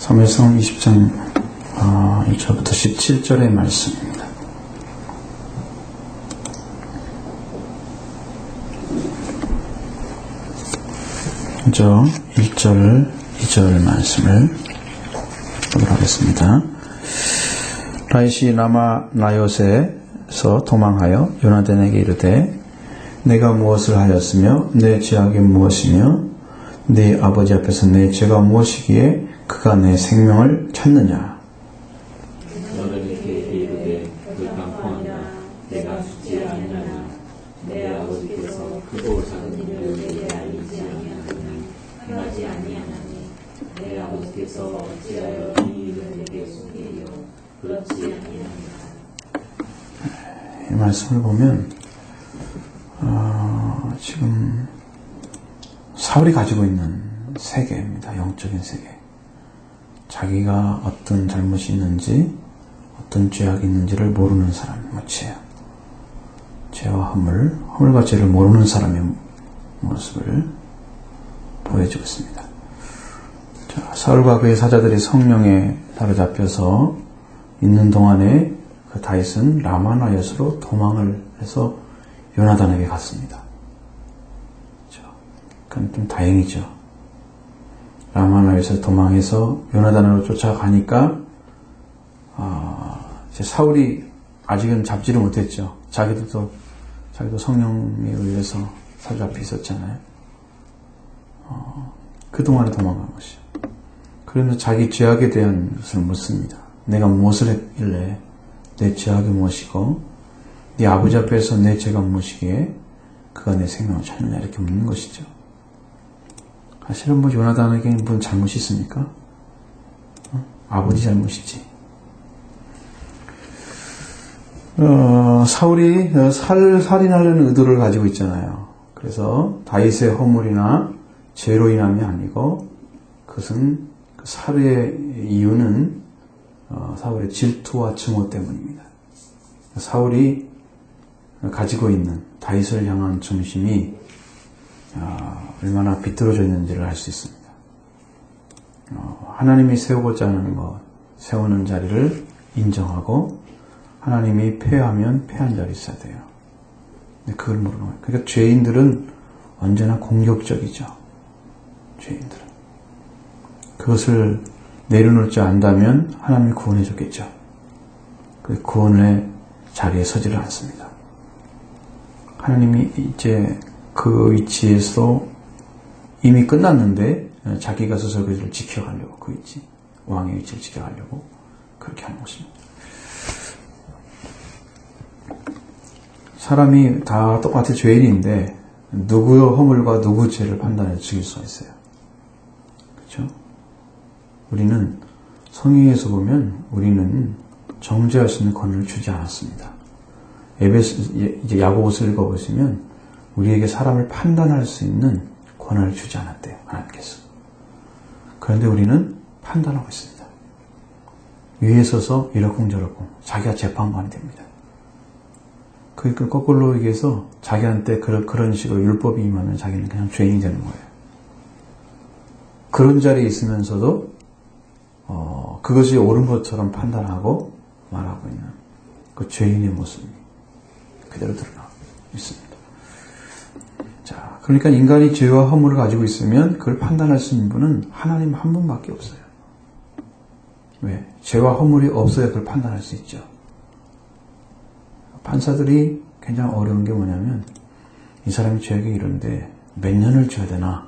사무엘상 20장 1절부터 17절의 말씀입니다. 먼저 1절, 2절 말씀을 보도록 하겠습니다. 라이시 라마 나요셋에서 도망하여 요나단에게 이르되 내가 무엇을 하였으며 내 죄악이 무엇이며 네 아버지 앞에서 내 죄가 무엇이기에 그가 내 생명을 찾느냐. 너희에게 이르되 불강포하나 내가 죽지 않느냐. 내 아버지께서 그곳 사는 일을 내게 알리지 아니하느냐. 행하지 아니하나니 내 아버지께서 어찌하여 이 일을 내게 숨기려 그렇지 아니하느냐. 이 말씀을 보면 지금 사울이 가지고 있는 세계입니다. 영적인 세계. 자기가 어떤 잘못이 있는지 어떤 죄악이 있는지를 모르는 사람, 죄와 허물과 죄를 모르는 사람의 모습을 보여주고 있습니다. 자, 사울과 그의 사자들이 성령에 사로잡혀서 있는 동안에 그 다윗은 라마나엿으로 도망을 해서 요나단에게 갔습니다. 그건 좀 다행이죠. 라마나에서 도망해서 요나단으로 쫓아가니까 이제 사울이 아직은 잡지를 못했죠. 자기도 성령에 의해서 사로잡혀 있었잖아요. 그동안에 도망간 것이죠. 그러면서 자기 죄악에 대한 것을 묻습니다. 내가 무엇을 했길래 내 죄악이 무엇이고 네 아버지 앞에서 내 죄가 무엇이기에 그가 내 생명을 찾느냐 이렇게 묻는 것이죠. 사실은 요나단에게 무슨 잘못이 있습니까? 아버지 잘못이지. 사울이 살인하려는 의도를 가지고 있잖아요. 그래서 다윗의 허물이나 죄로 인함이 아니고 그것은 그 살해의 이유는 사울의 질투와 증오 때문입니다. 사울이 가지고 있는 다윗을 향한 중심이 얼마나 비뚤어져 있는지를 알 수 있습니다. 하나님이 세우고자 하는 것, 세우는 자리를 인정하고 하나님이 폐하면 폐한 자리 있어야 돼요. 근데 그걸 모르는 거예요. 그러니까 죄인들은 언제나 공격적이죠. 죄인들은. 그것을 내려놓을 줄 안다면 하나님이 구원해 줬겠죠. 그 구원의 자리에 서지를 않습니다. 하나님이 이제 그 위치에서 이미 끝났는데 자기가 스스로 그를 지켜가려고 그 위치, 왕의 위치를 지켜가려고 그렇게 하는 것입니다. 사람이 다 똑같이 죄인인데 누구의 허물과 누구의 죄를 판단해서 죽일 수가 있어요. 그렇죠? 우리는 성경에서 보면 우리는 정죄할 수 있는 권한을 주지 않았습니다. 이제 야고보서 읽어보시면 우리에게 사람을 판단할 수 있는 권한을 주지 않았대요. 하나님께서. 그런데 우리는 판단하고 있습니다. 위에 서서 이러쿵저러쿵 자기가 재판관이 됩니다. 그러니까 거꾸로 얘기해서 자기한테 그런 식으로 율법이 임하면 자기는 그냥 죄인이 되는 거예요. 그런 자리에 있으면서도 그것이 옳은 것처럼 판단하고 말하고 있는 그 죄인의 모습이 그대로 드러나고 있습니다. 자, 그러니까 인간이 죄와 허물을 가지고 있으면 그걸 판단할 수 있는 분은 하나님 한 분밖에 없어요. 왜? 죄와 허물이 없어야 그걸 판단할 수 있죠. 판사들이 굉장히 어려운 게 뭐냐면 이 사람이 죄악이 이런데 몇 년을 줘야 되나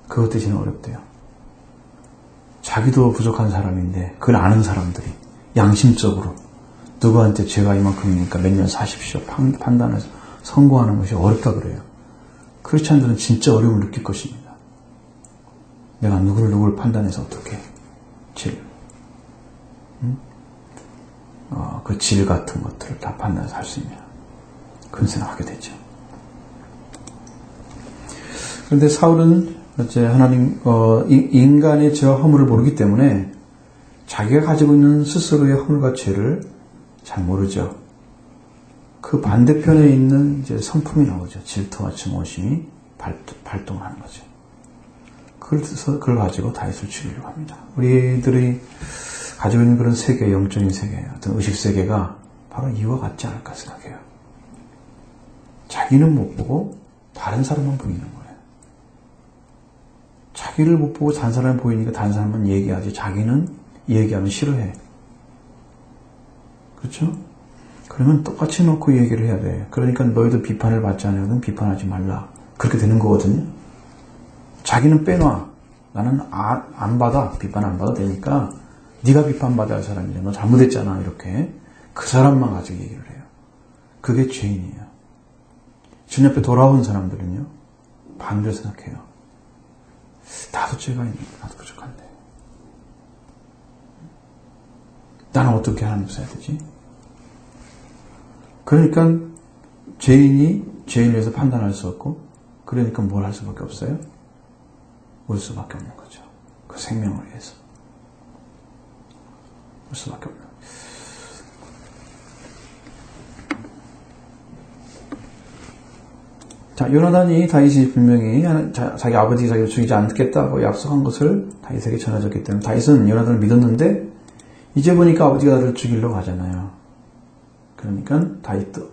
그것 대신 어렵대요. 자기도 부족한 사람인데 그걸 아는 사람들이 양심적으로 누구한테 죄가 이만큼이니까 몇 년 사십시오 판단해서 선고하는 것이 어렵다 그래요. 크리스찬들은 진짜 어려움을 느낄 것입니다. 내가 누구를 판단해서 어떻게 그 질 같은 것들을 다 판단해서 할 수 있냐 그런 생각하게 되죠. 그런데 사울은 이제 인간의 죄와 허물을 모르기 때문에 자기가 가지고 있는 스스로의 허물과 죄를 잘 모르죠. 그 반대편에 있는 이제 성품이 나오죠. 질투와 증오심이 발동하는 거죠. 그 그걸 가지고 다윗을 죽이려고 합니다. 우리들이 가지고 있는 그런 세계, 영적인 세계, 어떤 의식 세계가 바로 이와 같지 않을까 생각해요. 자기는 못 보고 다른 사람만 보이는 거예요. 자기를 못 보고 다른 사람이 보이니까 다른 사람은 얘기하지, 자기는 얘기하면 싫어해. 그렇죠? 그러면 똑같이 놓고 얘기를 해야 돼. 그러니까 너희도 비판을 받지 않으면 비판하지 말라. 그렇게 되는 거거든요. 자기는 빼놔. 나는 안 받아. 비판 안 받아도 되니까 네가 비판받아야 할 사람이야. 너 잘못했잖아. 이렇게 그 사람만 가지고 얘기를 해요. 그게 죄인이에요. 주님 앞에 돌아온 사람들은요, 반대로 생각해요. 나도 죄가 있는데, 나도 부족한데. 나는 어떻게 하나님 써야 되지? 그러니까 죄인이 죄인에 대해서 판단할 수 없고, 그러니까 뭘 할 수밖에 없어요? 울 수밖에 없는 거죠. 그 생명을 위해서. 울 수밖에 없는 거죠. 자, 요나단이 다윗이 분명히 자기 아버지 자기를 죽이지 않겠다고 약속한 것을 다윗에게 전해졌기 때문에 다윗은 요나단을 믿었는데 이제 보니까 아버지가 나를 죽이려고 하잖아요. 그러니까 다윗도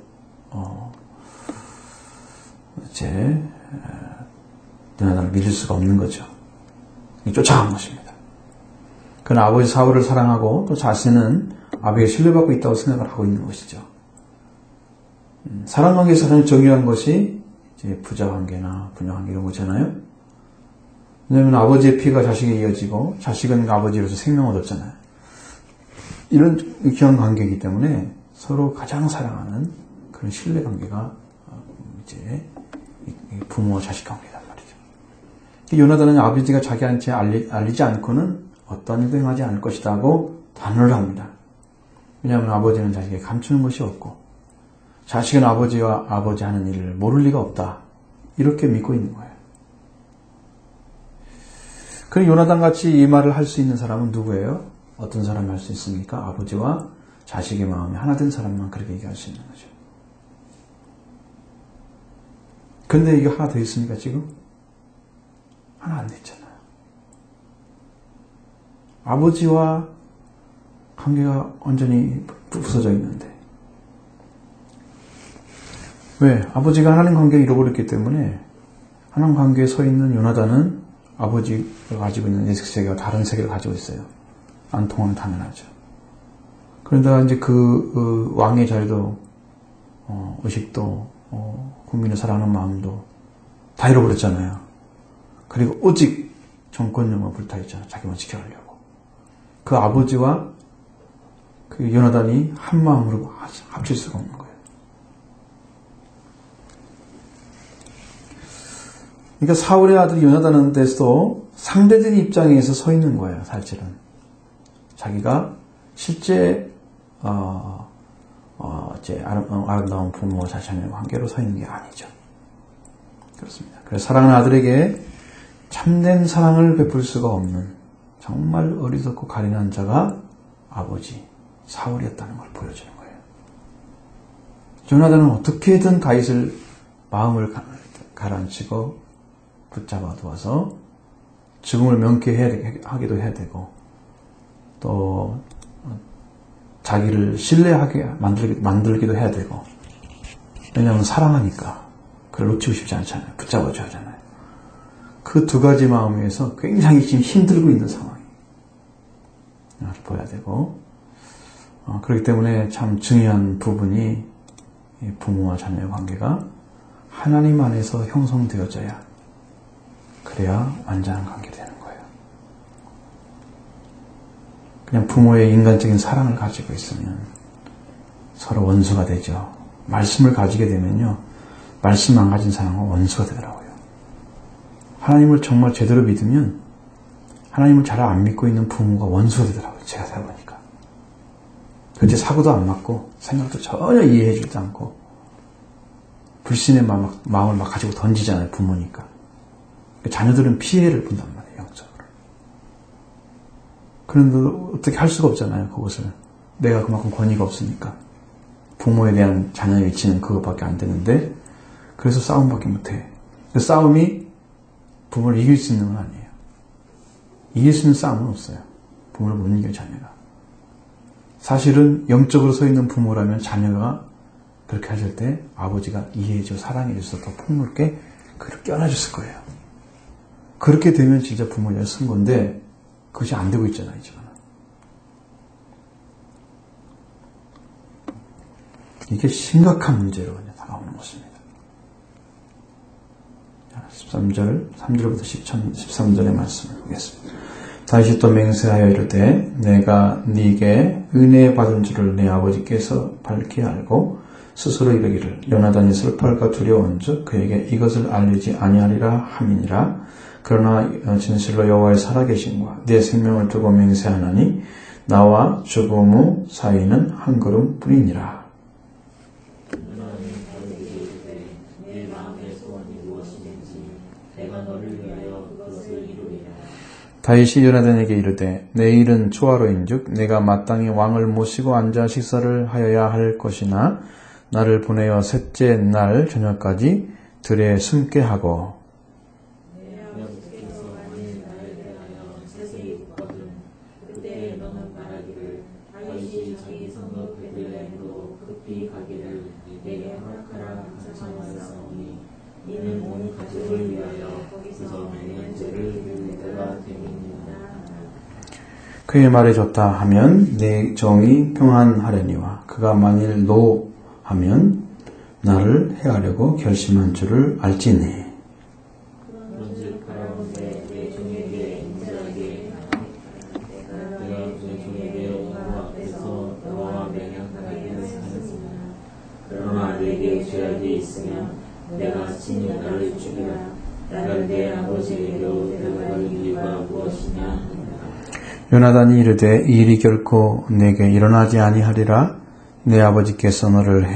이제 요나단을 믿을 수가 없는 거죠. 쫓아간 것입니다. 그는 아버지 사울을 사랑하고 또 자신은 아버지에게 신뢰받고 있다고 생각을 하고 있는 것이죠. 사랑관계에서 정의한 것이 이제 부자관계나 부녀관계 이런 거잖아요. 왜냐하면 아버지의 피가 자식에 이어지고 자식은 아버지로서 생명을 얻었잖아요. 이런 귀한 관계이기 때문에 서로 가장 사랑하는 그런 신뢰관계가 이제 부모와 자식 관계란 말이죠. 요나단은 아버지가 자기한테 알리지 않고는 어떤 일도 행하지 않을 것이다 하고 단언을 합니다. 왜냐하면 아버지는 자식에게 감추는 것이 없고 자식은 아버지와 아버지 하는 일을 모를 리가 없다. 이렇게 믿고 있는 거예요. 그럼 요나단 같이 이 말을 할 수 있는 사람은 누구예요? 어떤 사람이 할 수 있습니까? 아버지와 자식의 마음이 하나 된 사람만 그렇게 얘기할 수 있는 거죠. 근데 이게 하나 더 있습니까, 지금? 하나 안 됐잖아요. 아버지와 관계가 완전히 부서져 있는데. 왜? 아버지가 하나님 관계를 잃어버렸기 때문에 하나님 관계에 서 있는 요나단은 아버지가 가지고 있는 예식 세계와 다른 세계를 가지고 있어요. 안 통하면 당연하죠. 그런데 이제 그 왕의 자리도 의식도 국민을 사랑하는 마음도 다 잃어버렸잖아요. 그리고 오직 정권력만 불타있잖아요. 자기만 지켜가려고. 그 아버지와 그 요나단이 한 마음으로 합칠 수가 없는 거예요. 그러니까 사울의 아들 요나단은 데서도 상대적인 입장에서 서 있는 거예요. 사실은 자기가 실제 아름다운 부모와 자신의 관계로 서 있는 게 아니죠. 그렇습니다. 그래서 사랑하는 아들에게 참된 사랑을 베풀 수가 없는 정말 어리석고 가련한 자가 아버지 사울이었다는 걸 보여주는 거예요. 요나단은 어떻게든 다윗을 마음을 가라앉히고 붙잡아 두어서 죽음을 명쾌하기도 해야 되고 또 자기를 신뢰하게 만들기도 해야 되고 왜냐하면 사랑하니까 그걸 놓치고 싶지 않잖아요. 붙잡아줘야 하잖아요. 그 두 가지 마음에서 굉장히 지금 힘들고 있는 상황이 보여야 되고 그렇기 때문에 참 중요한 부분이 부모와 자녀의 관계가 하나님 안에서 형성되어져야 그래야 완전한 관계가 되는 거예요. 그냥 부모의 인간적인 사랑을 가지고 있으면 서로 원수가 되죠. 말씀을 가지게 되면요. 말씀 안 가진 사람은 원수가 되더라고요. 하나님을 정말 제대로 믿으면 하나님을 잘 안 믿고 있는 부모가 원수가 되더라고요. 제가 살아보니까. 그때 사고도 안 맞고 생각도 전혀 이해해주지도 않고 불신의 마음을 막 가지고 던지잖아요. 부모니까. 자녀들은 피해를 본단 말이에요. 영적으로. 그런데 어떻게 할 수가 없잖아요. 그것을. 내가 그만큼 권위가 없으니까. 부모에 대한 자녀의 위치는 그것밖에 안 되는데 그래서 싸움밖에 못해. 그 싸움이 부모를 이길 수 있는 건 아니에요. 이길 수 있는 싸움은 없어요. 부모를 못 이겨요, 자녀가. 사실은 영적으로 서 있는 부모라면 자녀가 그렇게 하실 때 아버지가 이해해줘, 사랑해줘서 더 폭넓게 그를 껴안아줬을 거예요. 그렇게 되면 진짜 부모가 쓴 건데 그것이 안 되고 있잖아요, 지금. 이게 심각한 문제로 다가오는 것입니다. 13절, 3절부터 13절의 말씀을 보겠습니다. 다시 또 맹세하여 이르되 내가 네게 은혜 받은 줄을 내 아버지께서 밝히 알고 스스로 이르기를 요나단이 슬퍼할까 두려운즉 그에게 이것을 알리지 아니하리라 함이니라. 그러나 진실로 여호와의 살아계심과 내 생명을 두고 맹세하나니 나와 죽음 후 사이는 한 걸음 뿐이니라. 다윗이 요나단에게 이르되 내일은 초하루인즉 내가 마땅히 왕을 모시고 앉아 식사를 하여야 할 것이나 나를 보내어 셋째 날 저녁까지 들에 숨게 하고 그의 말에 좋다 하면 내 정이 평안하려니와 그가 만일 노 하면 나를 해하려고 결심한 줄을 알지니. 그러나 내게 죄악이 있으면 내가 친히 나를 죽이라. 나를 내 아버지에게로 데려갈 이유가 무엇이냐. 요나단이 이르되 이 일이 결코 내게 일어나지 아니하리라. 내 아버지께서 너를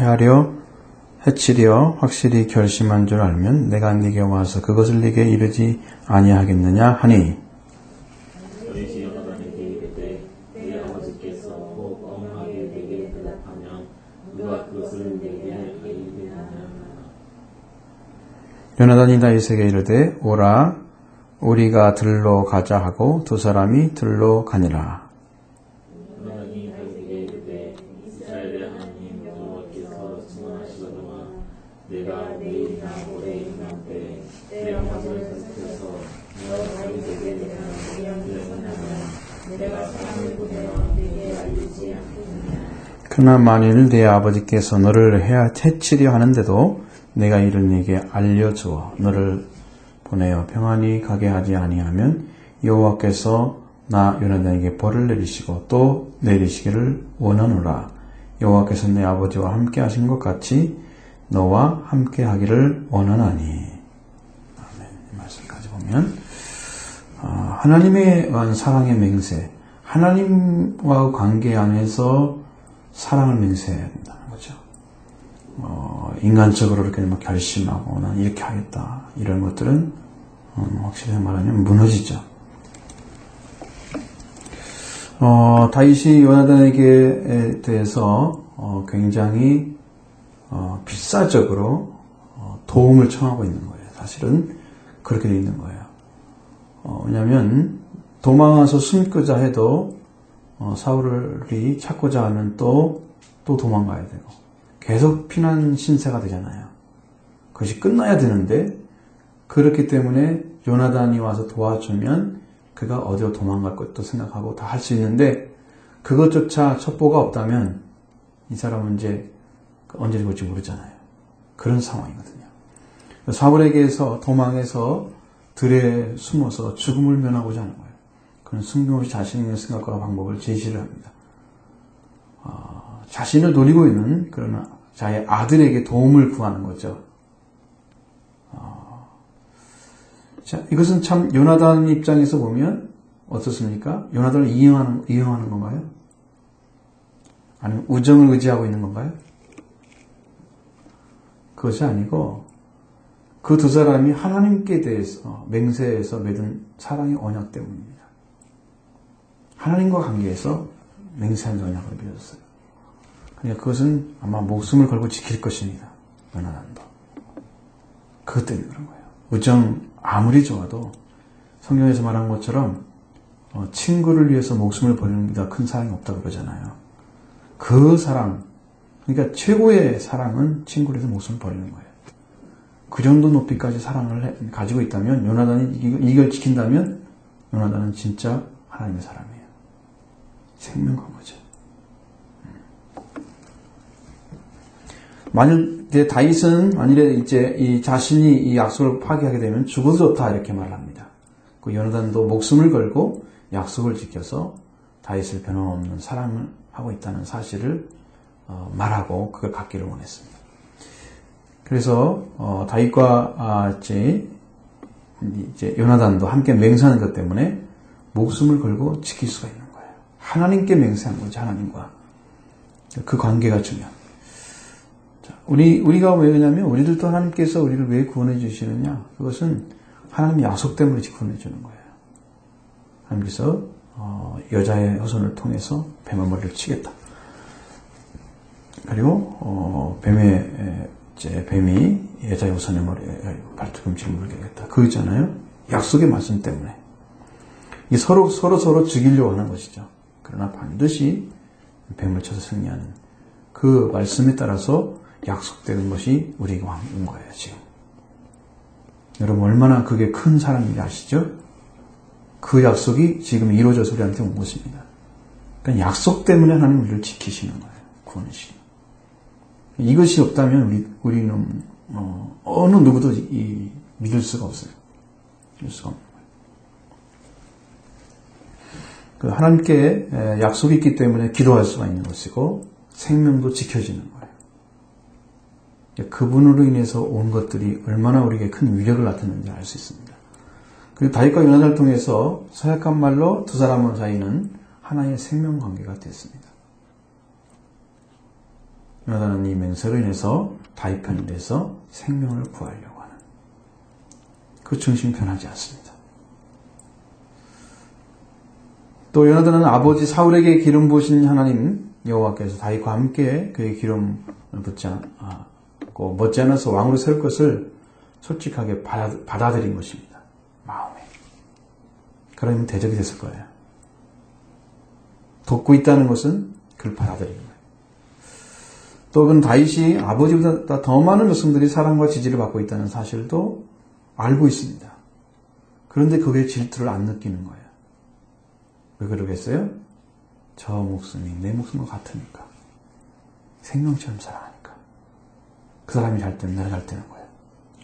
해치려 확실히 결심한 줄 알면 내가 네게 와서 그것을 네게 이르지 아니하겠느냐 하니. 다윗이 요나단에게 이르되 내 아버지께서 혹 엄하게 내게 대답하면 누가 그것을 내게 알리겠느냐. 요나단이 다윗에게 이르되 오라 우리가 들로 가자 하고 두 사람이 들로 가니라. 요나단이 다윗에게 이르되 이스라엘의 하나님 여호와께서 증언하시거니와 내가 내일이나 모레 이맘때 내 아버지를 선택해서 너 다윗에게 대한 명령을 하면 내가 사람을 보내어 내게 알리지 않겠느냐. 그러나 만일 내 아버지께서 너를 해치려 하는데도 내가 이를 네게 알려주어 너를 보내어 평안히 가게 하지 아니하면 여호와께서 나 요나단에게 벌을 내리시고 또 내리시기를 원하노라. 여호와께서 내 아버지와 함께 하신 것 같이 너와 함께 하기를 원하나니. 아멘. 이 말씀까지 보면 하나님에 대한 사랑의 맹세, 하나님과 관계 안에서 사랑을 맹세해야 된다는 거죠. 인간적으로 이렇게 막 결심하고 난 이렇게 하겠다 이런 것들은 확실히 말하면 무너지죠. 다윗이 요나단에게 대해서 굉장히 필사적으로 도움을 청하고 있는 거예요. 사실은 그렇게 되어 있는 거예요. 왜냐하면 도망와서 숨고자 해도 사울이 찾고자 하면 또 도망가야 되고 계속 피난 신세가 되잖아요. 그것이 끝나야 되는데 그렇기 때문에 요나단이 와서 도와주면 그가 어디로 도망갈 것도 생각하고 다 할 수 있는데 그것조차 첩보가 없다면 이 사람은 이제 언제 죽을지 모르잖아요. 그런 상황이거든요. 사울에게서 도망해서 들에 숨어서 죽음을 면하고자 하는 거예요. 그는 숨김없이 자신의 생각과 방법을 제시를 합니다. 자신을 노리고 있는 그런 자의 아들에게 도움을 구하는 거죠. 자, 이것은 참 요나단 입장에서 보면 어떻습니까? 요나단을 이용하는 건가요? 아니면 우정을 의지하고 있는 건가요? 그것이 아니고 그 두 사람이 하나님께 대해서 맹세해서 맺은 사랑의 언약 때문입니다. 하나님과 관계에서 맹세한 언약을 맺었어요. 그러니까 그것은 아마 목숨을 걸고 지킬 것입니다. 요나단도. 그것 때문에 그런 거예요. 우정 아무리 좋아도 성경에서 말한 것처럼 친구를 위해서 목숨을 버리는 게 더 큰 사랑이 없다고 그러잖아요. 그 사랑, 그러니까 최고의 사랑은 친구를 위해서 목숨을 버리는 거예요. 그 정도 높이까지 사랑을 가지고 있다면, 요나단이 이걸 지킨다면 요나단은 진짜 하나님의 사람이에요. 생명한 거죠. 다윗은 만일에 이제 이 자신이 이 약속을 파기하게 되면 죽어도 좋다 이렇게 말을 합니다. 그 요나단도 목숨을 걸고 약속을 지켜서 다윗을 변함없는 사랑을 하고 있다는 사실을 말하고 그걸 갖기를 원했습니다. 그래서 다윗과 이제 요나단도 함께 맹세하는 것 때문에 목숨을 걸고 지킬 수가 있는 거예요. 하나님께 맹세한 거죠. 하나님과 그 관계가 중요합니다. 우리가 왜 그러냐면 우리들도 하나님께서 우리를 왜 구원해 주시느냐, 그것은 하나님의 약속 때문에 구원해 주는 거예요. 하나님께서 여자의 후손을 통해서 뱀의 머리를 치겠다. 그리고 뱀이 여자의 후손의 머리에 발뒤꿈치를 물겠다. 그거 있잖아요. 약속의 말씀 때문에. 이 서로 죽이려고 하는 것이죠. 그러나 반드시 뱀을 쳐서 승리하는 그 말씀에 따라서 약속되는 것이 우리에게 온 거예요, 지금. 여러분, 얼마나 그게 큰 사랑인지 아시죠? 그 약속이 지금 이루어져서 우리한테 온 것입니다. 그러니까 약속 때문에 하나님 우리를 지키시는 거예요. 구원하시는. 이것이 없다면 우리는 어느 누구도 믿을 수가 없어요. 믿을 수가 없는 거예요. 하나님께 약속이 있기 때문에 기도할 수가 있는 것이고 생명도 지켜지는 거예요. 그분으로 인해서 온 것들이 얼마나 우리에게 큰 위력을 나타내는지 알 수 있습니다. 그리고 다윗과 요나단을 통해서 서약한 말로 두 사람 사이는 하나의 생명 관계가 됐습니다. 요나단은 이 맹세로 인해서 다윗 편에 대해서 생명을 구하려고 하는 그 중심이 변하지 않습니다. 또 요나단은 아버지 사울에게 기름 부으신 하나님 여호와께서 다윗과 함께 그의 기름을 붓지 않고 못지않아서 왕으로 세울 것을 솔직하게 받아들인 것입니다. 마음에. 그러면 대적이 됐을 거예요. 돕고 있다는 것은 그를 받아들인 거예요. 또 그는 다윗이 아버지보다 더 많은 백성들이 사랑과 지지를 받고 있다는 사실도 알고 있습니다. 그런데 그게 질투를 안 느끼는 거예요. 왜 그러겠어요? 저 목숨이 내 목숨과 같으니까. 생명처럼 사랑하니까. 그 사람이 잘 되면 내가 잘 되는 거예요.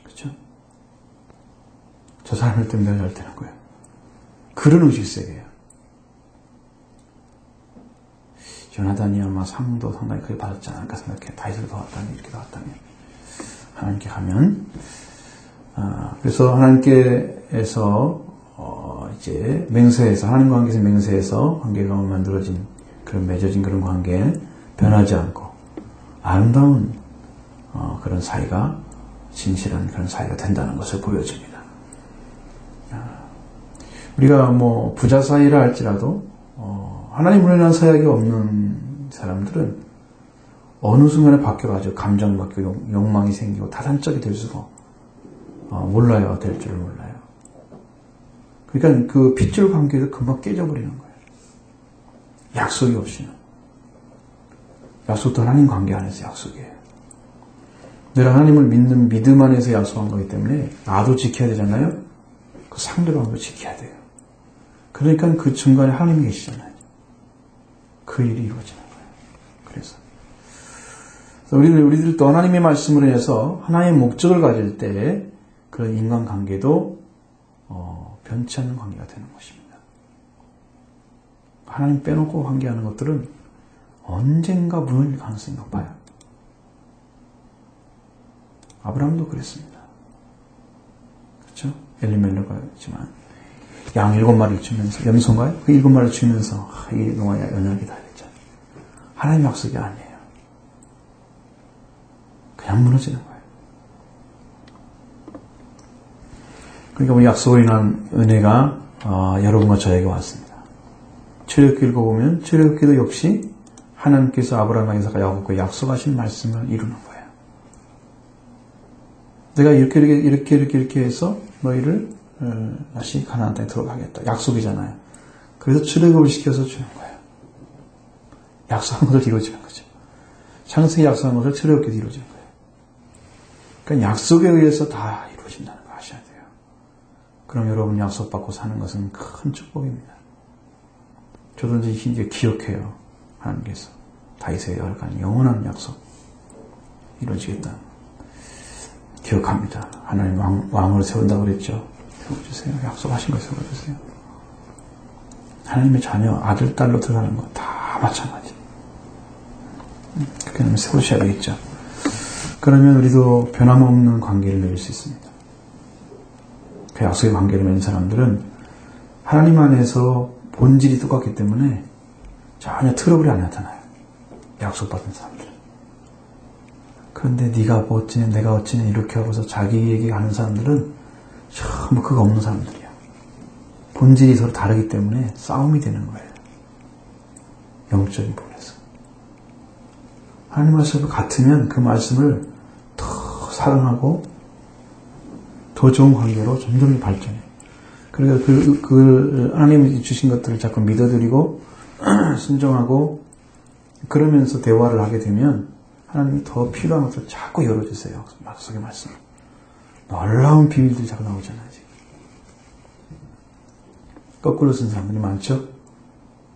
그렇죠? 저 사람일 때문에 내가 잘 되는 거예요. 그런 의식세계예요. 요나단이 아마 상도 상당히 크게 받았지 않을까 생각해. 다윗을 도왔다면, 이렇게 도왔다면. 하나님께 가면. 그래서 하나님께서, 이제 맹세해서, 하나님과 관계에서 맹세해서 관계가 만들어진 그런 맺어진 그런 관계에 변하지 않고 아름다운 그런 사이가 진실한 그런 사이가 된다는 것을 보여줍니다. 우리가 뭐 부자 사이라 할지라도 하나님으로 인한 사역이 없는 사람들은 어느 순간에 바뀌어가지고 감정이 바뀌고 욕망이 생기고 타산적이 될수록 몰라요. 될 줄을 몰라요. 그러니까 그 핏줄 관계도 금방 깨져버리는 거예요. 약속이 없이는. 약속도 하나님 관계 안에서 약속이에요. 내가 하나님을 믿는 믿음 안에서 약속한 거기 때문에 나도 지켜야 되잖아요. 그 상대방도 지켜야 돼요. 그러니까 그 중간에 하나님이 계시잖아요. 그 일이 이루어지는 거예요. 그래서 우리들도 하나님의 말씀을 인해서 하나의 목적을 가질 때 그런 인간관계도 변치 않는 관계가 되는 것입니다. 하나님 빼놓고 관계하는 것들은 언젠가 무너질 가능성이 높아요. 아브라함도 그랬습니다. 그렇죠? 엘리멜렉가 있지만 양 7마리를 주면서, 염소인가요? 그 7마리를 주면서 이게 노아야 연약이다 그랬잖아요. 하나님 약속이 아니에요. 그냥 무너지는 거예요. 그러니까 우리 약속을 인한 은혜가 여러분과 저에게 왔습니다. 출애굽기 읽어보면 출애굽기도 역시 하나님께서 아브라함과 이삭과 야곱과 약속하신 말씀을 이루는 거예요. 내가 이렇게 해서 너희를 다시 가나안 땅에 들어가겠다. 약속이잖아요. 그래서 출애굽을 시켜서 주는 거예요. 약속한 것을 이루어지는 거죠. 창세기 약속한 것을 출애굽에서 이루어지는 거예요. 그러니까 약속에 의해서 다 이루어진다는 거 아셔야 돼요. 그럼 여러분 약속받고 사는 것은 큰 축복입니다. 저도 이제 기억해요. 하나님께서 다윗의 열간 영원한 약속 이루어지겠다. 기억합니다. 하나님 왕을 세운다고 그랬죠. 세워주세요. 약속하신 거 세워주세요. 하나님의 자녀, 아들, 딸로 들어가는 거 다 마찬가지. 그렇게 하면 세우셔야 되겠죠. 그러면 우리도 변함없는 관계를 맺을 수 있습니다. 그 약속의 관계를 맺는 사람들은 하나님 안에서 본질이 똑같기 때문에 전혀 트러블이 안 나타나요. 약속받은 사람들은. 그런데 네가 뭐 어찌냐 내가 어찌냐 이렇게 하고서 자기에게 가는 사람들은 전부 그거 없는 사람들이야. 본질이 서로 다르기 때문에 싸움이 되는 거예요. 영적인 부분에서. 하나님 말씀과 같으면 그 말씀을 더 사랑하고 더 좋은 관계로 점점 발전해요. 그래서 하나님이 주신 것들을 자꾸 믿어드리고 순종하고 그러면서 대화를 하게 되면 하나님이 더 필요한 것을 자꾸 열어주세요. 약속의 말씀. 놀라운 비밀들이 자꾸 나오잖아요. 지금. 거꾸로 쓴 사람들이 많죠?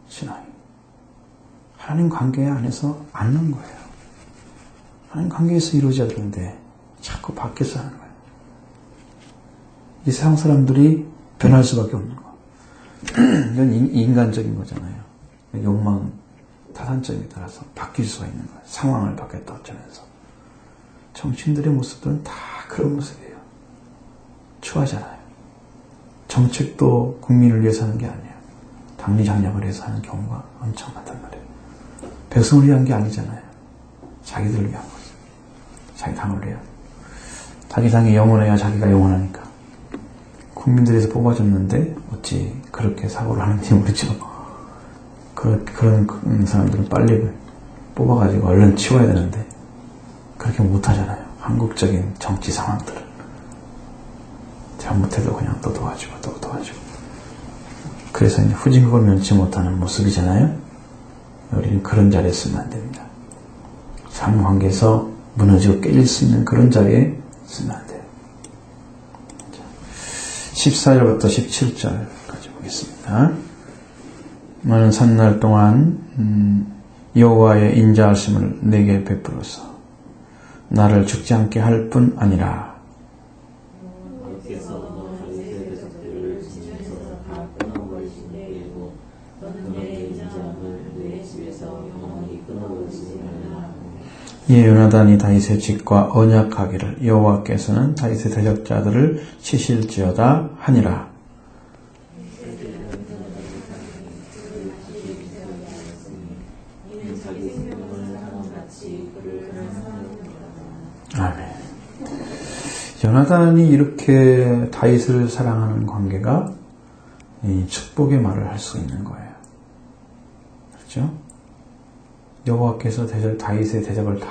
신앙이. 하나님 관계 안에서 앉는 거예요. 하나님 관계에서 이루어져야 되는데 자꾸 밖에서 하는 거예요. 이 세상 사람들이 변할 수밖에 없는 거. 이건 인간적인 거잖아요. 욕망은 타산점에 따라서 바뀔 수가 있는 거예요. 상황을 바뀌었다 어쩌면서. 정치인들의 모습들은 다 그런 모습이에요. 추하잖아요. 정책도 국민을 위해서 하는 게 아니에요. 당리장략을 해서 하는 경우가 엄청 많단 말이에요. 백성을 위한 게 아니잖아요. 자기들을 위한 거죠. 자기 당을 위한. 자기 당이 영원해야 자기가 영원하니까. 국민들에서 뽑아줬는데 어찌 그렇게 사고를 하는지 모르죠. 그런 사람들은 빨리 뽑아가지고 얼른 치워야 되는데 그렇게 못하잖아요. 한국적인 정치 상황들을. 잘못해도 그냥 또 도와주고 또 도와주고. 그래서 이제 후진국을 면치 못하는 모습이잖아요. 우리는 그런 자리에 쓰면 안 됩니다. 상관계에서 무너지고 깨질 수 있는 그런 자리에 쓰면 안 돼요. 14절부터 17절까지 보겠습니다. 너는 산날 동안 여호와의 인자하심을 내게 베풀어서 나를 죽지 않게 할 뿐 아니라 예, 요나단이 다윗의 집과 언약하기를 여호와께서는 다윗의 대적자들을 치실지어다 하니라. 아멘. 요나단이 이렇게 다윗을 사랑하는 관계가 이 축복의 말을 할 수 있는 거예요. 그렇죠? 여호와께서 다윗의 대적을 다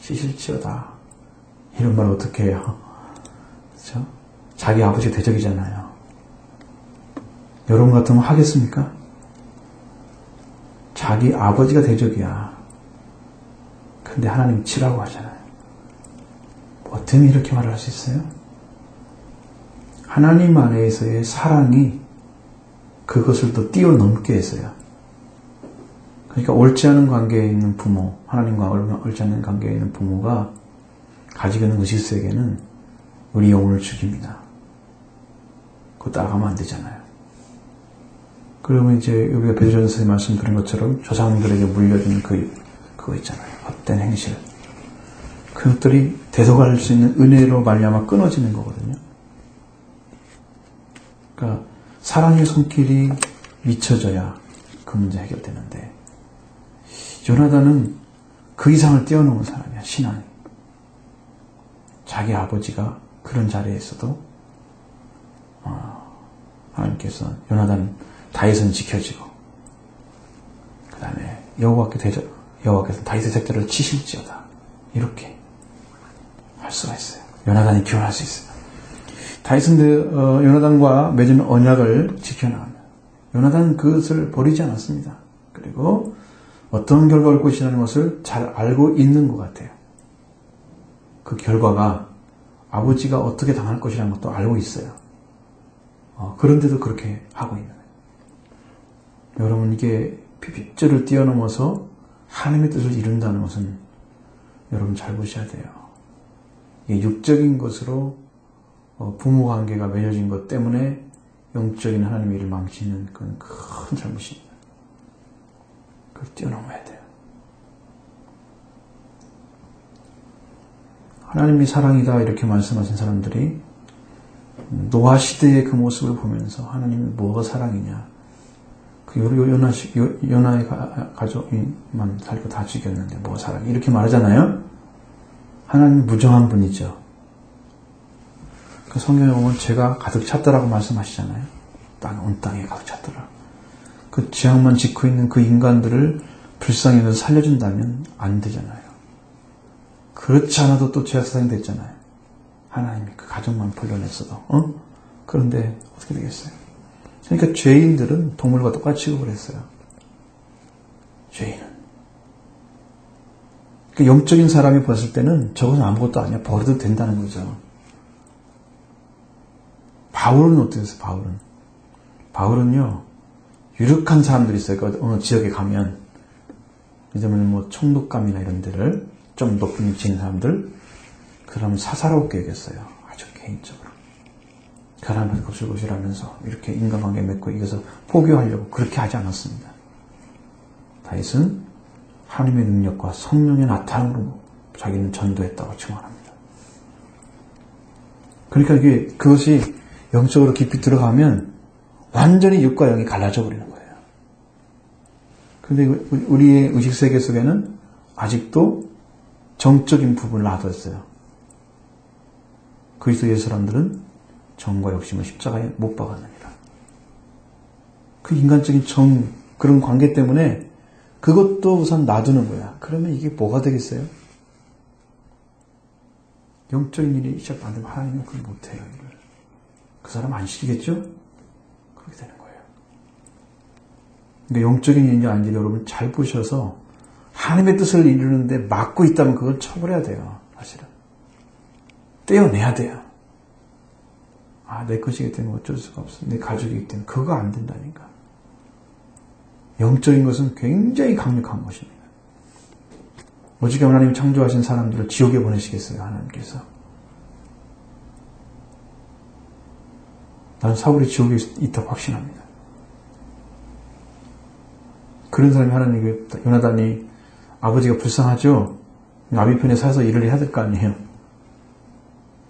치실지어다. 이런 말 어떻게 해요? 그렇죠? 자기 아버지 대적이잖아요. 여러분 같으면 하겠습니까? 자기 아버지가 대적이야. 근데 하나님 치라고 하잖아요. 어떻게 이렇게 말을 할 수 있어요? 하나님 안에서의 사랑이 그것을 또 뛰어넘게 했어요. 그러니까 옳지 않은 관계에 있는 부모, 하나님과 옳지 않은 관계에 있는 부모가 가지고 있는 의식세계는 우리 영혼을 죽입니다. 그거 따라가면 안 되잖아요. 그러면 이제 우리가 베드로전서에 말씀드린 것처럼 조상들에게 물려준 그거 있잖아요. 헛된 행실. 그것들이 대속할 수 있는 은혜로 말미암아 끊어지는 거거든요. 그러니까 사랑의 손길이 미쳐져야 그 문제 해결되는데 요나단은 그 이상을 뛰어넘은 사람이야. 신앙이. 자기 아버지가 그런 자리에 있어도 하나님께서 요나단 다윗은 지켜지고 그 다음에 여호와께서 다윗의 대적자를 치실지어다. 이렇게 할 수가 있어요. 요나단이 기원할 수 있어요. 다윗은 요나단과 맺은 언약을 지켜나가면 요나단은 그것을 버리지 않았습니다. 그리고 어떤 결과가 올 것이라는 것을 잘 알고 있는 것 같아요. 그 결과가 아버지가 어떻게 당할 것이라는 것도 알고 있어요. 그런데도 그렇게 하고 있는 거예요. 여러분, 이게 핏줄을 뛰어넘어서 하나님의 뜻을 이룬다는 것은 여러분 잘 보셔야 돼요. 이게 육적인 것으로 부모관계가 맺어진 것 때문에 영적인 하나님의 일을 망치는 그건 큰 잘못입니다. 그걸 뛰어넘어야 돼요. 하나님이 사랑이다 이렇게 말씀하신 사람들이 노아 시대의 그 모습을 보면서 하나님이 뭐가 사랑이냐, 그 요나의 가족만 살고 다 죽였는데 뭐가 사랑이, 이렇게 말하잖아요. 하나님이 무정한 분이죠. 그 성경에 보면 죄가 가득 찼다라고 말씀하시잖아요. 온 땅에 가득 찼더라. 그 죄악만 짓고 있는 그 인간들을 불쌍히 여겨서 살려준다면 안 되잖아요. 그렇지 않아도 또 죄악 사상이 됐잖아요. 하나님이 그 가족만 불러냈어도. 그런데 어떻게 되겠어요? 그러니까 죄인들은 동물과 똑같이 취급을 했어요. 죄인은. 그러니까 영적인 사람이 봤을 때는 저것은 아무것도 아니야. 버려도 된다는 거죠. 바울은 어땠어요? 바울은요, 유력한 사람들이 있어요. 그러니까 어느 지역에 가면, 예를 들면 뭐 총독감이나 이런 데를 좀 높은 위치에 있는 사람들, 그 사람은 사사롭게 여겼어요. 아주 개인적으로. 그 사람한테 겁실겁실하면서 이렇게 인간관계 맺고 이것을 포교하려고 그렇게 하지 않았습니다. 다윗은 하나님의 능력과 성령의 나타남으로 자기는 전도했다고 증언합니다. 그러니까 그것이 영적으로 깊이 들어가면 완전히 육과 영이 갈라져 버리는 거예요. 그런데 우리의 의식세계 속에는 아직도 정적인 부분을 놔뒀어요. 그리스도의 사람들은 정과 욕심을 십자가에 못 박았느니라. 그 인간적인 그런 관계 때문에 그것도 우선 놔두는 거야. 그러면 이게 뭐가 되겠어요? 영적인 일이 시작 안 되면 하나님은 그걸 못해요. 그 사람 안 시키겠죠? 그렇게 되는 거예요. 그러니까 영적인 일인지 아닌지 여러분 잘 보셔서 하나님의 뜻을 이루는데 막고 있다면 그걸 처벌해야 돼요. 사실은. 떼어내야 돼요. 내 것이기 때문에 어쩔 수가 없어. 내 가족이기 때문에 그거 안 된다니까. 영적인 것은 굉장히 강력한 것입니다. 어떻게 하나님이 창조하신 사람들을 지옥에 보내시겠어요? 하나님께서. 나는 사울이 지옥에 있다고 확신합니다. 그런 사람이 하나님께, 요나단이 아버지가 불쌍하죠? 아비 편에 서서 일을 해야 될 거 아니에요?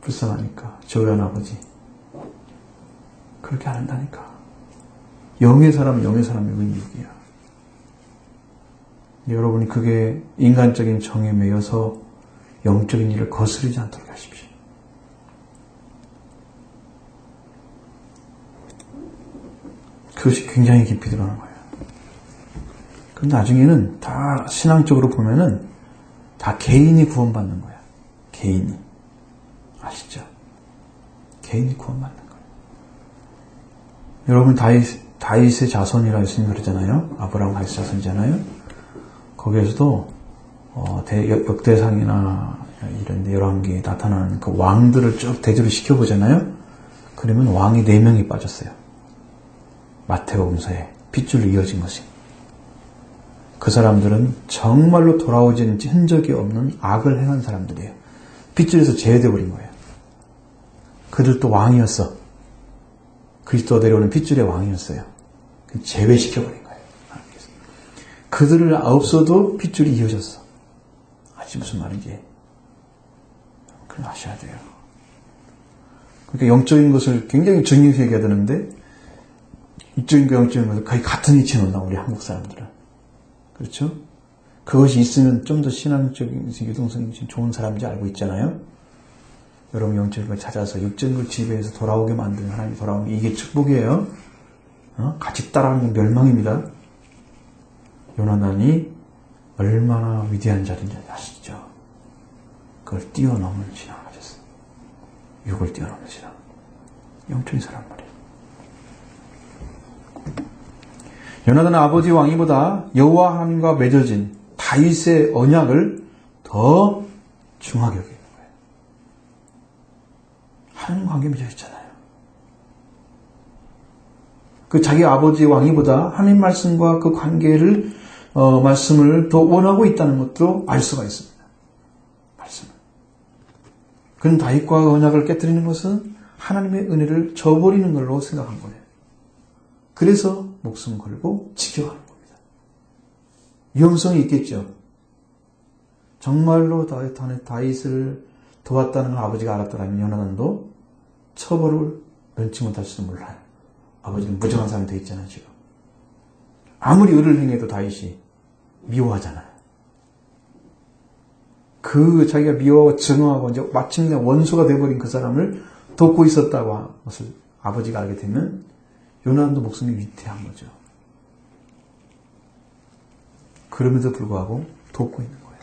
불쌍하니까. 저런 아버지. 그렇게 안 한다니까. 영의 사람은 영의 사람의 의미이야. 여러분이 그게 인간적인 정에 매여서 영적인 일을 거스르지 않도록 하십시오. 그것이 굉장히 깊이 들어가는 거예요. 그런데 나중에는 다 신앙적으로 보면은 다 개인이 구원받는 거야. 개인이. 아시죠? 개인이 구원받는 거예요. 여러분 다윗의 자손이라 했으니 그러잖아요. 아브라함 다윗의 자손이잖아요. 거기에서도 역대상이나 이런 데 열왕기에 나타나는 그 왕들을 쭉 대조를 시켜보잖아요. 그러면 왕이 4명이 빠졌어요. 마태복음서에 핏줄로 이어진 것이. 그 사람들은 정말로 돌아오지 흔적이 없는 악을 행한 사람들이에요. 핏줄에서 제외되어 버린 거예요. 그들도 왕이었어. 그리스도가 내려오는 핏줄의 왕이었어요. 제외시켜버린 거예요. 그들을 없어도 핏줄이 이어졌어. 아직 무슨 말인지 그걸 아셔야 돼요. 그러니까 영적인 것을 굉장히 중요시 얘기해야 되는데 이적인 거 영적인 것을 거의 같은 위치에 놓는다. 우리 한국 사람들은. 그렇죠? 그것이 있으면 좀 더 신앙적인 유동성이 좋은 사람인지 알고 있잖아요. 여러분 영적인 걸 찾아서 육적인 걸 지배해서 돌아오게 만드는 하나님이 돌아오면 이게 축복이에요. 같이 따라하는 건 멸망입니다. 요나단이 얼마나 위대한 자인지 아시죠? 그걸 뛰어넘는 신앙을 가졌어요. 육을 뛰어넘는 신앙. 영적인 사람 말이에요. 요나단은 아버지 왕이보다 여호와 하나님과 맺어진 다윗의 언약을 더 중하게 여기는 거예요. 하나님 관계 맺어 있잖아요. 그 자기 아버지 왕이보다 하나님 말씀과 그 관계를 말씀을 더 원하고 있다는 것도 알 수가 있습니다. 말씀을. 그는 다윗과 언약을 깨뜨리는 것은 하나님의 은혜를 저버리는 걸로 생각한 거예요. 그래서 목숨 걸고 지켜가는 겁니다. 위험성이 있겠죠. 정말로 다윗을 도왔다는 걸 아버지가 알았더라면 요나단도 처벌을 면치 못할지도 몰라요. 아버지는 무정한 사람이 되어 있잖아요, 지금. 아무리 의를 행해도 다윗이 미워하잖아요. 그 자기가 미워하고 증오하고 이제 마침내 원수가 되어버린 그 사람을 돕고 있었다고 한 것을 아버지가 알게 되면 요나단도 목숨이 위태한 거죠. 그럼에도 불구하고 돕고 있는 거예요.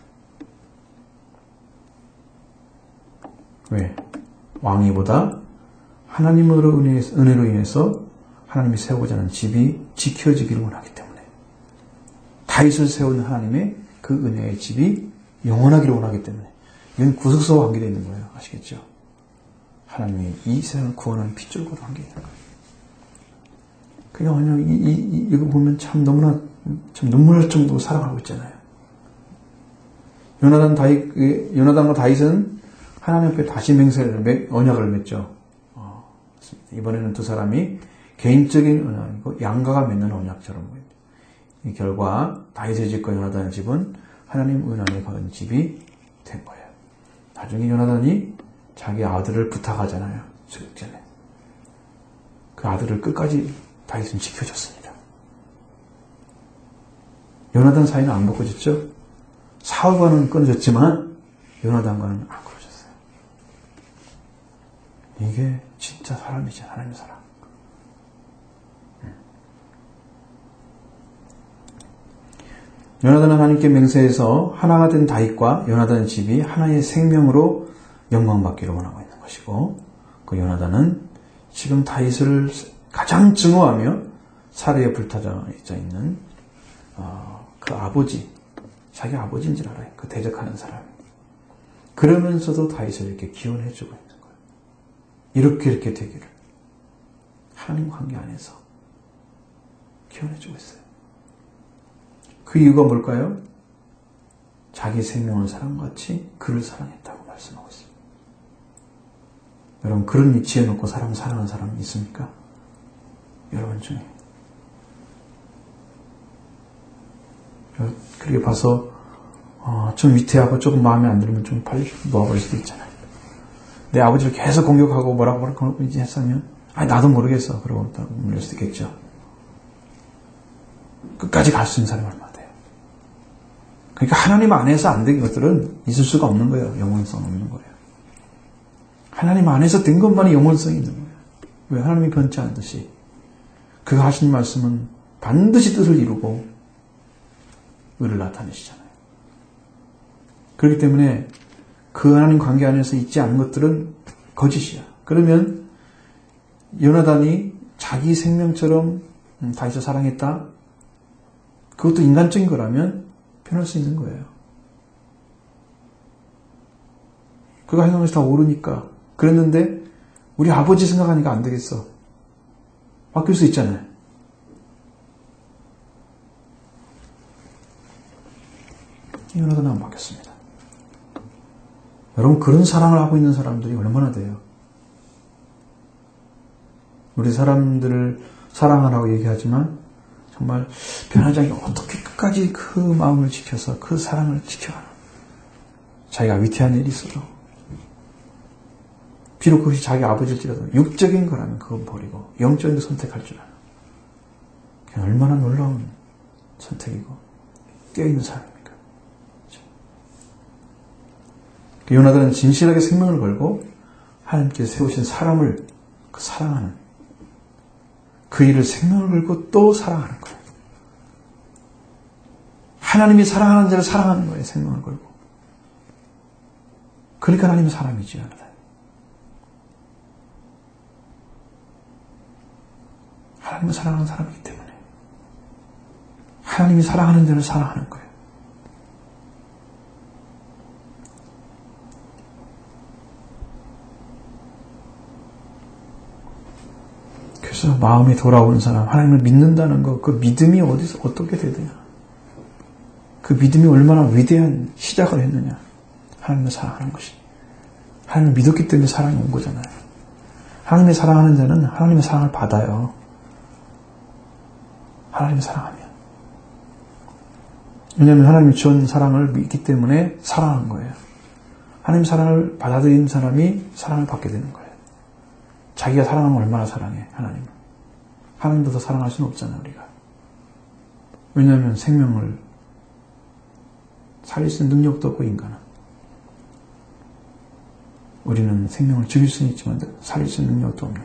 왜? 왕위보다 하나님으로 은혜로 인해서 하나님이 세우고자 하는 집이 지켜지기를 원하기 때문에 다윗을 세우는 하나님의 그 은혜의 집이 영원하기를 원하기 때문에 이건 구속사와 관계되어 있는 거예요. 아시겠죠? 하나님이 이 세상을 구원하는 핏줄과도 관계되어 있는 거예요. 그냥 이거 보면 참 너무나 참 눈물 날 정도로 사랑하고 있잖아요. 요나단과 다윗은 하나님 앞에 다시 언약을 맺죠. 이번에는 두 사람이 개인적인 언약이고 양가가 맺는 언약처럼 보입니다. 이 결과 다윗의 집과 요나단의 집은 하나님 은혜에 거한 집이 된 거예요. 나중에 요나단이 자기 아들을 부탁하잖아요. 전에 그 아들을 끝까지 다윗은 지켜줬습니다. 요나단 사이는 안 바꿔졌죠. 사울과는 끊어졌지만 요나단과는 안 끊어졌어요. 이게 진짜 사람이죠. 하나님의 사람. 요나단은 하나님께 맹세해서 하나가 된 다윗과 요나단의 집이 하나의 생명으로 영광받기를 원하고 있는 것이고, 그 요나단은 지금 다윗을 가장 증오하며 살해에 불타져 있는 그 아버지, 자기 아버지인 줄 알아요. 그 대적하는 사람. 그러면서도 다윗을 이렇게 기원해주고 있는 거예요. 이렇게 되기를 하나님 관계 안에서 기원해주고 있어요. 그 이유가 뭘까요? 자기 생명을 사랑같이 그를 사랑했다고 말씀하고 있습니다. 여러분, 그런 위치에 놓고 사랑하는 사람이 있습니까? 여러분 중에. 그렇게 봐서 좀 위태하고 조금 마음에 안 들면 좀 빨리 놓아버릴 수도 있잖아요. 내 아버지를 계속 공격하고 뭐라고 이제 했으면 나도 모르겠어 그러고 물릴 수도 있겠죠. 끝까지 갈 수 있는 사람이 얼마나 돼요. 그러니까 하나님 안에서 안 된 것들은 있을 수가 없는 거예요. 영원성 없는 거예요. 하나님 안에서 된 것만이 영원성이 있는 거예요. 왜? 하나님이 변치 않듯이 그가 하신 말씀은 반드시 뜻을 이루고 의를 나타내시잖아요. 그렇기 때문에 그 하나님 관계 안에서 있지 않은 것들은 거짓이야. 그러면 요나단이 자기 생명처럼 다윗을 사랑했다? 그것도 인간적인 거라면 변할 수 있는 거예요. 그가 행한 것이 다 옳으니까 그랬는데 우리 아버지 생각하니까 안 되겠어. 바뀔 수 있잖아요. 요나단은 안 바뀌었습니다. 여러분, 그런 사랑을 하고 있는 사람들이 얼마나 돼요? 우리 사람들을 사랑하라고 얘기하지만 정말 변하지 않게 어떻게 끝까지 그 마음을 지켜서 그 사랑을 지켜가는, 자기가 위태한 일이 있어도 비록 그것이 자기 아버지일지라도 육적인 거라면 그건 버리고 영적인 거 선택할 줄 알아요. 그게 얼마나 놀라운 선택이고 깨어있는 사람입니까? 그렇죠? 요나단은 진실하게 생명을 걸고 하나님께서 세우신 사람을 사랑하는, 그 일을 생명을 걸고 또 사랑하는 거예요. 하나님이 사랑하는 자를 사랑하는 거예요. 생명을 걸고. 그러니까 하나님은 사람이지요. 하나님을 사랑하는 사람이기 때문에. 하나님이 사랑하는 자를 사랑하는 거예요. 그래서 마음이 돌아오는 사람, 하나님을 믿는다는 것, 그 믿음이 어디서 어떻게 되느냐. 그 믿음이 얼마나 위대한 시작을 했느냐. 하나님을 사랑하는 것이. 하나님을 믿었기 때문에 사랑이 온 거잖아요. 하나님을 사랑하는 자는 하나님의 사랑을 받아요. 하나님을 사랑하면. 왜냐하면 하나님이 주신 사랑을 믿기 때문에 사랑한 거예요. 하나님 사랑을 받아들인 사람이 사랑을 받게 되는 거예요. 자기가 사랑하면 얼마나 사랑해, 하나님을. 하나님도 더 사랑할 수는 없잖아요, 우리가. 왜냐하면 생명을 살릴 수 있는 능력도 없고, 인간은. 우리는 생명을 죽일 수는 있지만 살릴 수 있는 능력도 없는.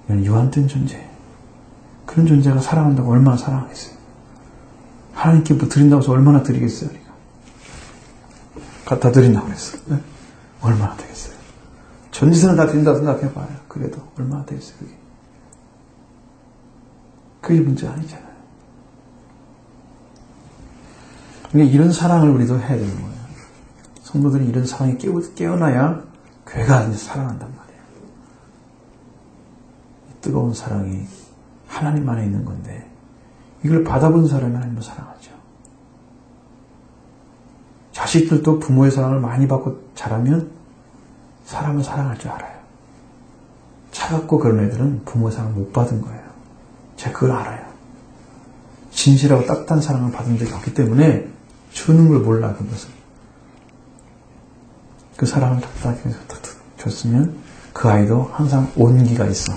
이건 유한된 존재예요. 그런 존재가 사랑한다고 얼마나 사랑하겠어요. 하나님께 뭐 드린다고 해서 얼마나 드리겠어요, 우리가. 갖다 드린다고 그랬어요. 네? 얼마나 되겠어요. 전지선을 다 드린다고 생각해봐요. 그래도 얼마나 되겠어요, 그게. 그게 문제가 아니잖아요. 그러니까 이런 사랑을 우리도 해야 되는 거예요. 성도들이 이런 사랑이 깨어나야 교회가 이제 사랑한단 말이에요. 뜨거운 사랑이 하나님 안에 있는 건데 이걸 받아본 사람이 하나님을 사랑하죠. 자식들도 부모의 사랑을 많이 받고 자라면 사람을 사랑할 줄 알아요. 차갑고 그런 애들은 부모의 사랑을 못 받은 거예요. 제가 그걸 알아요. 진실하고 따뜻한 사랑을 받은 적이 없기 때문에 주는 걸 몰라, 그것을. 그 사랑을 따뜻하게 줬으면 그 아이도 항상 온기가 있어.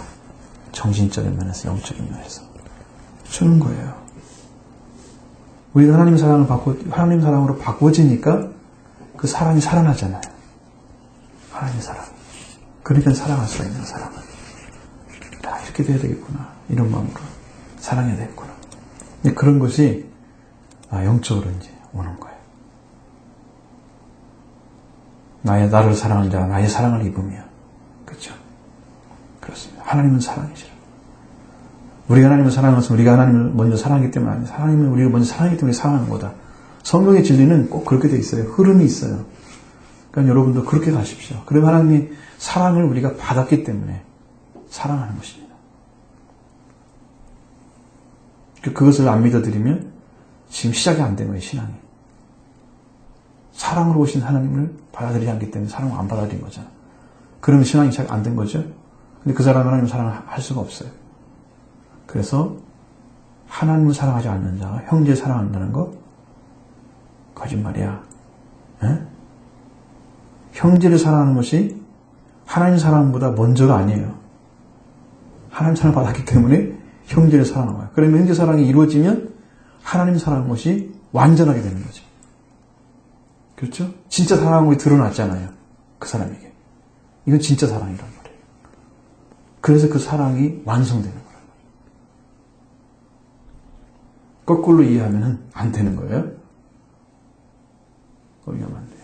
정신적인 면에서, 영적인 면에서. 주는 거예요. 우리가 하나님 사랑을 받고, 하나님 사랑으로 바꿔지니까 그 사랑이 살아나잖아요. 하나님 사랑. 그러니까 사랑할 수가 있는 사랑을. 아, 이렇게 돼야 되겠구나. 이런 마음으로 사랑해야 되겠구나. 근데 그런 것이 영적으로 이제 오는 거예요. 나를 사랑하는 자가 나의 사랑을 입으면. 그렇죠? 그렇습니다. 하나님은 사랑이시라. 우리가 하나님을 사랑하는 것은 우리가 하나님을 먼저 사랑하기 때문 아니에요. 하나님은 우리가 먼저 사랑하기 때문에 사랑하는 거다. 성경의 진리는 꼭 그렇게 돼 있어요. 흐름이 있어요. 그러니까 여러분도 그렇게 가십시오. 그러면 하나님이 사랑을 우리가 받았기 때문에 사랑하는 것입니다. 그것을 안 믿어드리면 지금 시작이 안 된 거예요, 신앙이. 사랑으로 오신 하나님을 받아들이지 않기 때문에 사랑을 안 받아들인 거잖아. 그러면 신앙이 시작 안 된 거죠. 근데 그 사람은 하나님을 사랑할 수가 없어요. 그래서 하나님을 사랑하지 않는 자가 형제를 사랑한다는 거 거짓말이야. 에? 형제를 사랑하는 것이 하나님 사랑보다 먼저가 아니에요. 하나님 사랑을 받았기 때문에 형제를 사랑하는 거예요. 그러면 형제 사랑이 이루어지면 하나님 사랑하는 것이 완전하게 되는 거죠. 그렇죠? 진짜 사랑하는 것이 드러났잖아요. 그 사람에게. 이건 진짜 사랑이란 말이에요. 그래서 그 사랑이 완성되는 거예요. 거꾸로 이해하면 안 되는 거예요. 거기하면 안 돼요.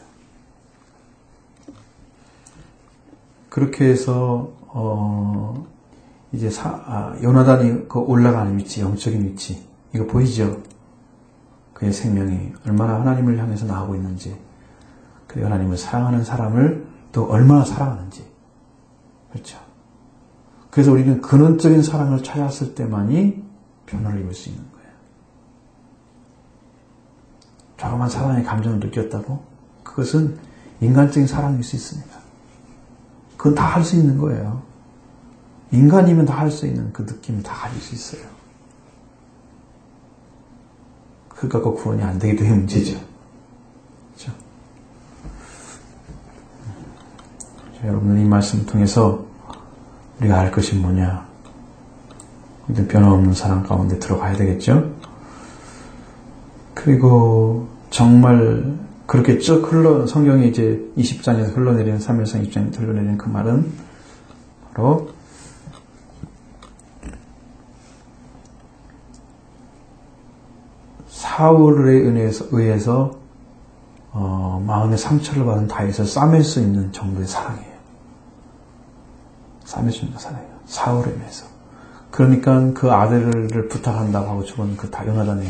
그렇게 해서 이제 요나단이 그 올라가는 위치, 영적인 위치, 이거 보이죠? 그의 생명이 얼마나 하나님을 향해서 나아가고 있는지, 그리고 하나님을 사랑하는 사람을 또 얼마나 사랑하는지. 그렇죠? 그래서 우리는 근원적인 사랑을 찾았을 때만이 변화를 입을 수 있는 거예요. 조그만 사랑의 감정을 느꼈다고? 그것은 인간적인 사랑일 수 있습니다. 그건 다 할 수 있는 거예요. 인간이면 다 할 수 있는 그 느낌을 다 가질 수 있어요. 그거 갖고 구원이 안 되기 때문에 문제죠. 그렇죠? 여러분들 이 말씀을 통해서 우리가 알 것이 뭐냐? 변함없는 사랑 가운데 들어가야 되겠죠? 그리고 정말 그렇게 쭉 성경이 이제 20장에서 흘러내리는, 사무엘상 20장에서 흘러내리는 그 말은 바로 사울에 의해서 마음의 상처를 받은 다윗을 싸맬 수 있는 정도의 사랑이에요. 싸맬 수 있는 사랑이에요. 사울에 의해서. 그러니까 그 아들을 부탁한다고 하고 죽은 그 요나단의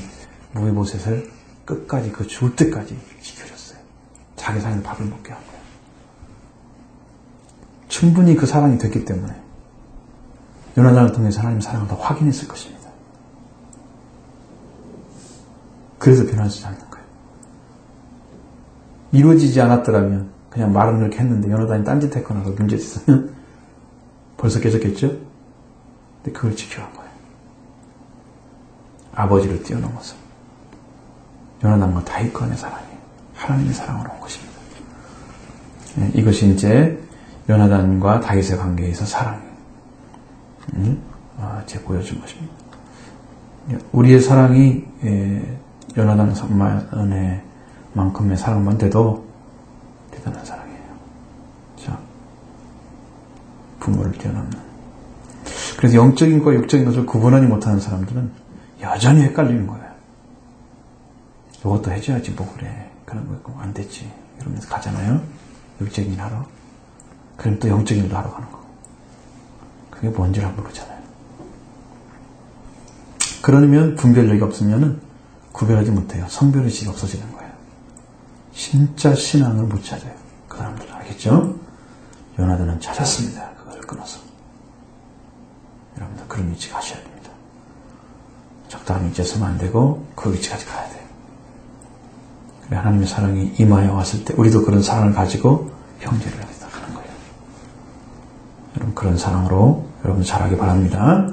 무비보셋을 끝까지 그 죽을 때까지 지켜줬어요. 자기 사랑에 밥을 먹게 한 거예요. 충분히 그 사랑이 됐기 때문에 요나단을 통해서 하나님의 사랑을 더 확인했을 것입니다. 그래서 변하지 않는 거예요. 이루어지지 않았더라면 그냥 말은 그렇게 했는데 요나단이 딴짓했거나 문제 있으면 벌써 깨졌겠죠? 근데 그걸 지켜간 거예요. 아버지를 뛰어넘어서 요나단과 다윗 간의 사랑이 하나님의 사랑으로 온 것입니다. 이것이 이제 요나단과 다윗의 관계에서 사랑이 제 보여준 것입니다. 우리의 사랑이 요나단만의 만큼의 사랑만 돼도 대단한 사랑이에요. 자, 부모를 뛰어넘는. 그래서 영적인 것과 육적인 것을 구분하지 못하는 사람들은 여전히 헷갈리는 거예요. 이것도 해줘야지 뭐 그래. 그런 거 안 됐지. 이러면서 가잖아요. 육적인 일 하러. 그럼 또 영적인 일도 하러 가는 거고. 그게 뭔지를 모르잖아요. 그러면 분별력이 없으면 구별하지 못해요. 성별의식이 없어지는 거예요. 진짜 신앙을 못 찾아요. 그 사람들은 알겠죠? 요나단은 찾았습니다. 그걸 끊어서. 여러분들 그런 위치 가셔야 됩니다. 적당한 위치에 서면 안 되고 그 위치까지 가야 돼요. 그래 하나님의 사랑이 임하여 왔을 때 우리도 그런 사랑을 가지고 형제를 하는 거예요. 여러분 그런 사랑으로 여러분 잘하기 바랍니다.